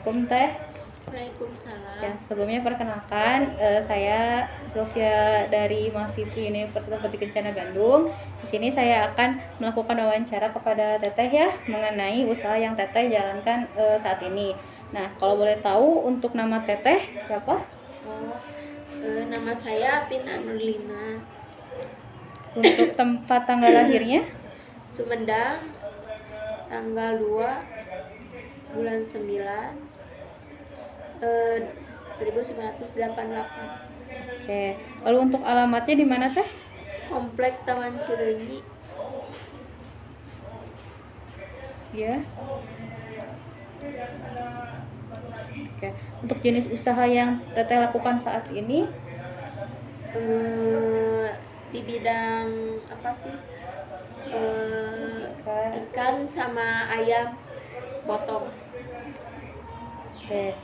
Assalamualaikum Teh. Waalaikumsalam. Ya, sebelumnya perkenalkan, saya Sylvia dari mahasiswi Universitas Batu Kencana Bandung. Di sini saya akan melakukan wawancara kepada Teteh ya mengenai usaha yang Teteh jalankan saat ini. Nah, kalau boleh tahu untuk nama Teteh siapa? Nama saya Pina Nurlina. Untuk tempat tanggal lahirnya? Sumedang, tanggal 2 bulan 9 1988. Oke. Lalu untuk alamatnya di mana Teh? Komplek Taman Cileunyi. Ya. Oke. Untuk jenis usaha yang Teteh lakukan saat ini? Di bidang apa sih? Ikan sama ayam potong. Oke.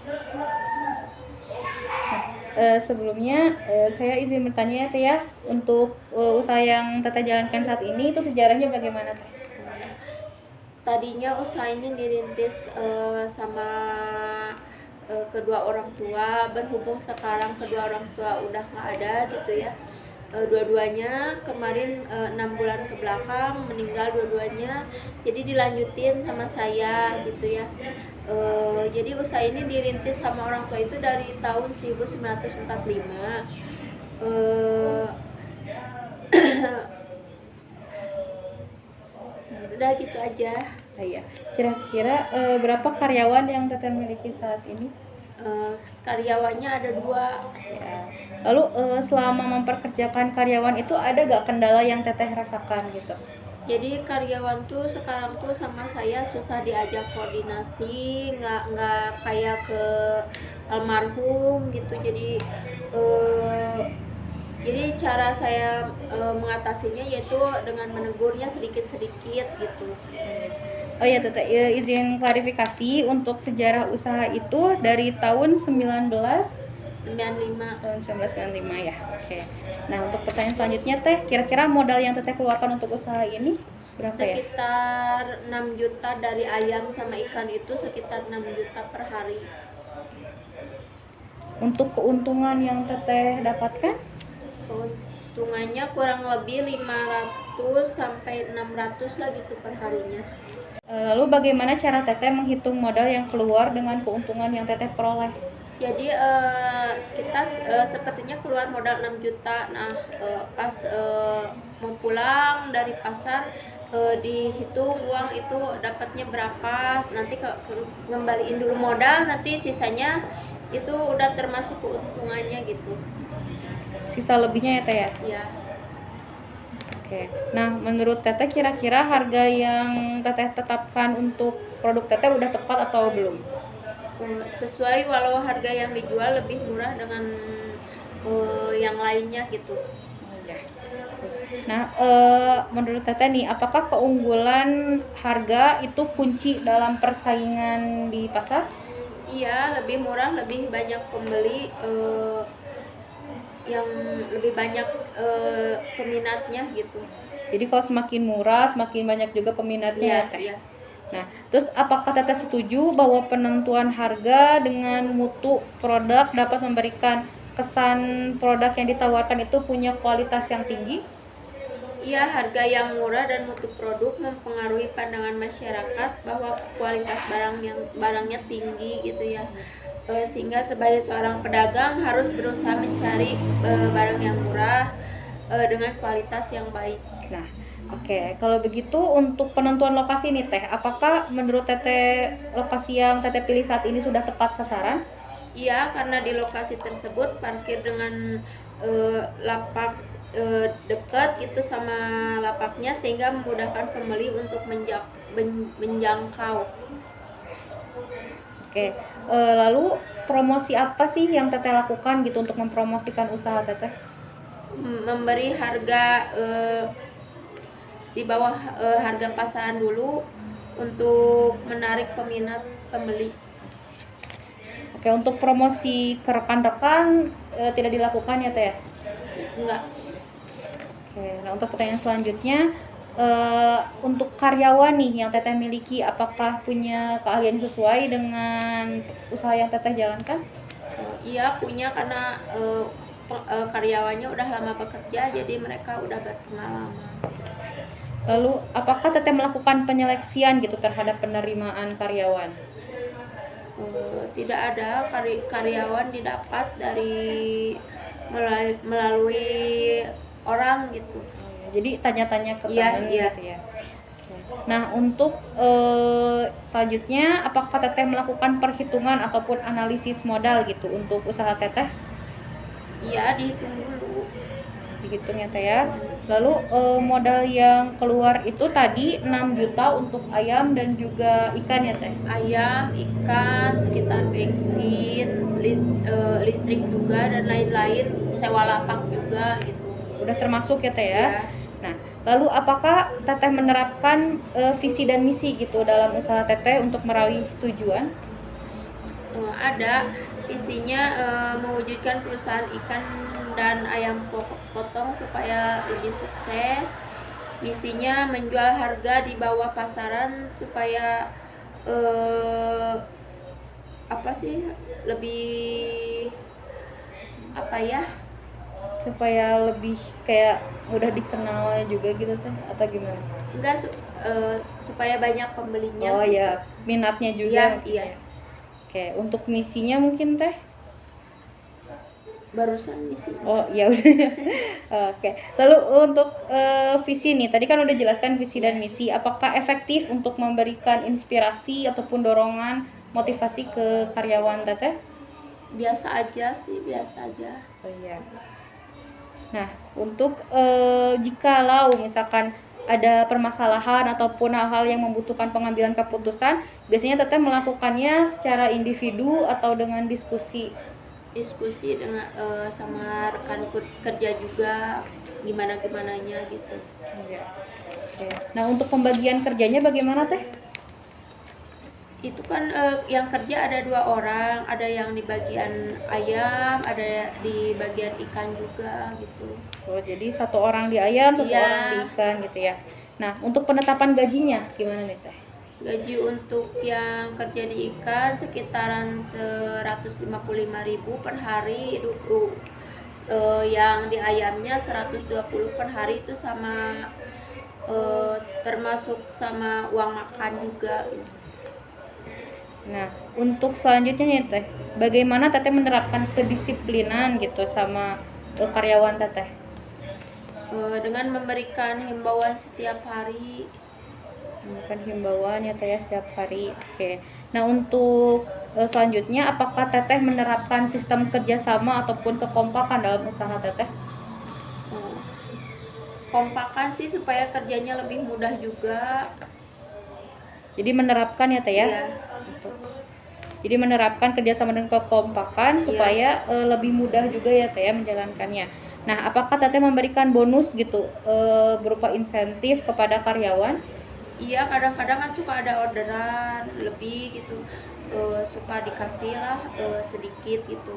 Sebelumnya saya izin bertanya ya Teh ya, untuk usaha yang Teteh jalankan saat ini itu sejarahnya bagaimana Teh? Tadinya usaha ini dirintis sama kedua orang tua, berhubung sekarang kedua orang tua udah nggak ada gitu ya. Dua-duanya kemarin 6 bulan ke belakang meninggal dua-duanya, jadi dilanjutin sama saya gitu ya. Jadi usaha ini dirintis sama orang tua itu dari tahun 1945. Udah gitu aja. Iya. Kira-kira berapa karyawan yang Teteh miliki saat ini? Karyawannya ada 2. Ya. Lalu selama memperkerjakan karyawan itu ada gak kendala yang Teteh rasakan gitu? Jadi karyawan tuh sekarang tuh sama saya susah diajak koordinasi, nggak kayak ke almarhum gitu. Jadi cara saya mengatasinya yaitu dengan menegurnya sedikit-sedikit gitu. Oh ya Teteh, izin klarifikasi untuk sejarah usaha itu dari tahun 95. tahun 1995 ya. Oke. Nah, untuk pertanyaan selanjutnya Teh, kira-kira modal yang Teteh keluarkan untuk usaha ini berapa ya? Sekitar 6 juta dari ayam sama ikan itu, sekitar 6 juta per hari. Untuk keuntungan yang Teteh dapatkan? Keuntungannya kurang lebih 500 sampai 600 lah gitu per harinya. Lalu bagaimana cara Teteh menghitung modal yang keluar dengan keuntungan yang Teteh peroleh? Jadi kita sepertinya keluar modal 6 juta. Nah, pas mau pulang dari pasar, dihitung uang itu dapatnya berapa, nanti ngembaliin dulu modal, nanti sisanya itu udah termasuk keuntungannya gitu. Sisa lebihnya ya Teh ya? Ya. Oke. Nah, menurut Teteh kira-kira harga yang Teteh tetapkan untuk produk Teteh udah tepat atau belum? Sesuai, walau harga yang dijual lebih murah dengan yang lainnya gitu. Nah, menurut Teteh nih, apakah keunggulan harga itu kunci dalam persaingan di pasar? Iya, lebih murah, lebih banyak pembeli, yang lebih banyak peminatnya gitu. Jadi kalau semakin murah, semakin banyak juga peminatnya ya Teh? Iya. Nah, terus apakah Teteh setuju bahwa penentuan harga dengan mutu produk dapat memberikan kesan produk yang ditawarkan itu punya kualitas yang tinggi? Iya, harga yang murah dan mutu produk mempengaruhi pandangan masyarakat bahwa kualitas barangnya tinggi gitu ya. Sehingga sebagai seorang pedagang harus berusaha mencari barang yang murah dengan kualitas yang baik. Nah, oke. Kalau begitu untuk penentuan lokasi nih Teh, apakah menurut Teteh lokasi yang Teteh pilih saat ini sudah tepat sasaran? Iya, karena di lokasi tersebut parkir dengan lapak dekat gitu sama lapaknya, sehingga memudahkan pembeli untuk menjangkau. Oke. Lalu promosi apa sih yang Teteh lakukan gitu untuk mempromosikan usaha Teteh? Memberi harga di bawah harga pasaran dulu untuk menarik peminat pembeli. Oke, untuk promosi ke rekan-rekan tidak dilakukan ya Teh? Enggak. Oke, nah untuk pertanyaan selanjutnya, untuk karyawan nih yang teteh miliki, apakah punya keahlian sesuai dengan usaha yang teteh jalankan? Iya punya, karena karyawannya udah lama bekerja, jadi mereka udah berpengalaman. Lalu apakah teteh melakukan penyeleksian gitu terhadap penerimaan karyawan? Tidak ada, karyawan didapat dari melalui orang gitu. Jadi tanya-tanya ke Iya, teman iya. gitu ya. Nah, untuk selanjutnya apakah teteh melakukan perhitungan ataupun analisis modal gitu untuk usaha teteh? Iya, dihitung dulu. Dihitung ya teh ya. Lalu modal yang keluar itu tadi 6 juta untuk ayam dan juga ikan ya teh? Ayam, ikan, sekitar bensin, listrik juga, dan lain-lain, sewa lapak juga gitu. Udah termasuk ya teh ya? Ya. Nah, lalu apakah teteh menerapkan visi dan misi gitu dalam usaha teteh untuk meraih tujuan? Ada visinya, mewujudkan perusahaan ikan dan ayam potong supaya lebih sukses. Misinya menjual harga di bawah pasaran supaya lebih Supaya lebih kayak udah dikenal juga gitu teh atau gimana? enggak, supaya banyak pembelinya. Oh ya, minatnya juga. Iya. Oke, untuk misinya mungkin teh? Barusan misi. Oh ya udah. Oke. Lalu untuk visi nih, tadi kan udah jelaskan visi dan misi. Apakah efektif untuk memberikan inspirasi ataupun dorongan motivasi ke karyawan teteh? Biasa aja sih, biasa aja. Oh iya. Nah, untuk jikalau misalkan ada permasalahan ataupun hal-hal yang membutuhkan pengambilan keputusan, biasanya teteh melakukannya secara individu atau dengan diskusi dengan sama rekan kerja juga, gimananya gitu. Iya. Oke. Nah, untuk pembagian kerjanya bagaimana teh? Itu kan yang kerja ada 2 orang, ada yang di bagian ayam, ada di bagian ikan juga gitu. Oh, jadi satu orang di ayam, satu Iya. orang di ikan gitu ya. Nah, untuk penetapan gajinya gimana nih teh? Gaji untuk yang kerja di ikan sekitaran 155.000 per hari, yang di ayamnya 120 per hari, itu sama termasuk sama uang makan juga. Nah, untuk selanjutnya nih teh, bagaimana teteh menerapkan kedisiplinan gitu sama karyawan teteh? Dengan memberikan himbauan setiap hari. Memberikan himbauan ya teh ya setiap hari. Oke. Nah, untuk selanjutnya apakah teteh menerapkan sistem kerjasama ataupun kekompakan dalam usaha teteh? Kompakan sih supaya kerjanya lebih mudah juga. Jadi menerapkan ya teh ya? Iya. Jadi menerapkan kerjasama dan kekompakan Iya. supaya lebih mudah juga ya teh ya menjalankannya. Nah, apakah teteh memberikan bonus gitu berupa insentif kepada karyawan? Iya, kadang-kadang kan suka ada orderan lebih gitu, suka dikasih lah sedikit gitu.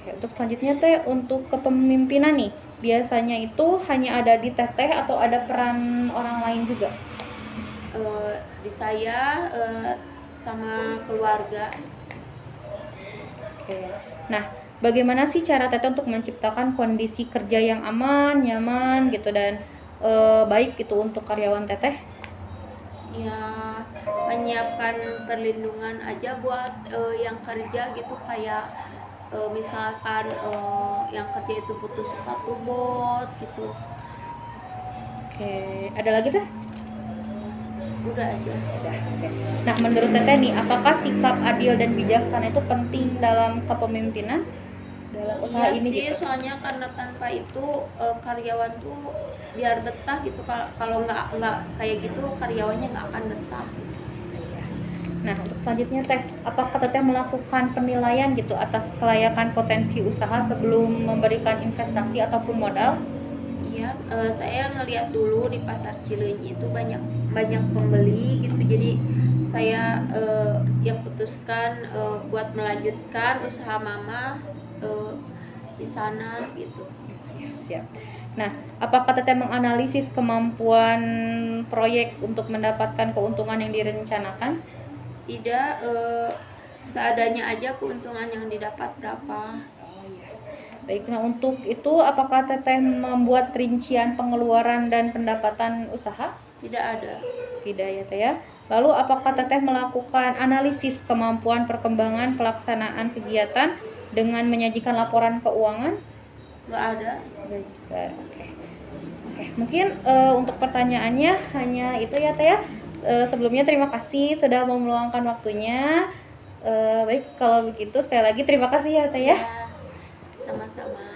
Oke, untuk selanjutnya teh untuk kepemimpinan nih, biasanya itu hanya ada di teteh atau ada peran orang lain juga? Di saya sama keluarga. Oke. Nah, bagaimana sih cara teteh untuk menciptakan kondisi kerja yang aman, nyaman gitu dan baik gitu untuk karyawan teteh? Ya, menyiapkan perlindungan aja buat yang kerja gitu, kayak misalkan yang kerja itu butuh sepatu bot gitu. Oke, ada lagi teh? Udah aja. Oke. Nah, menurut teteh nih, apakah sikap adil dan bijaksana itu penting dalam kepemimpinan dalam usaha Iya ini sih, gitu? soalnya karena tanpa itu karyawan tuh biar betah gitu. Kalau nggak kayak gitu, karyawannya nggak akan betah. Nah, untuk selanjutnya teh, apakah teteh melakukan penilaian gitu atas kelayakan potensi usaha sebelum memberikan investasi ataupun modal? Iya, saya ngeliat dulu di pasar Cileunyi itu banyak pembeli gitu. Jadi saya yang putuskan buat melanjutkan usaha mama di sana gitu. Siap. Nah, apakah Teteh menganalisis kemampuan proyek untuk mendapatkan keuntungan yang direncanakan? Tidak, seadanya aja keuntungan yang didapat berapa. Baik, nah untuk itu apakah Teteh membuat rincian pengeluaran dan pendapatan usaha? Tidak ada. Tidak ya Teh ya. Lalu apakah Teteh melakukan analisis kemampuan perkembangan pelaksanaan kegiatan dengan menyajikan laporan keuangan? Nggak ada. Enggak juga. Oke. Oke, mungkin untuk pertanyaannya hanya itu ya Teh ya. Sebelumnya terima kasih sudah mau meluangkan waktunya. Baik, kalau begitu sekali lagi terima kasih ya Teh ya. Ya, sama-sama.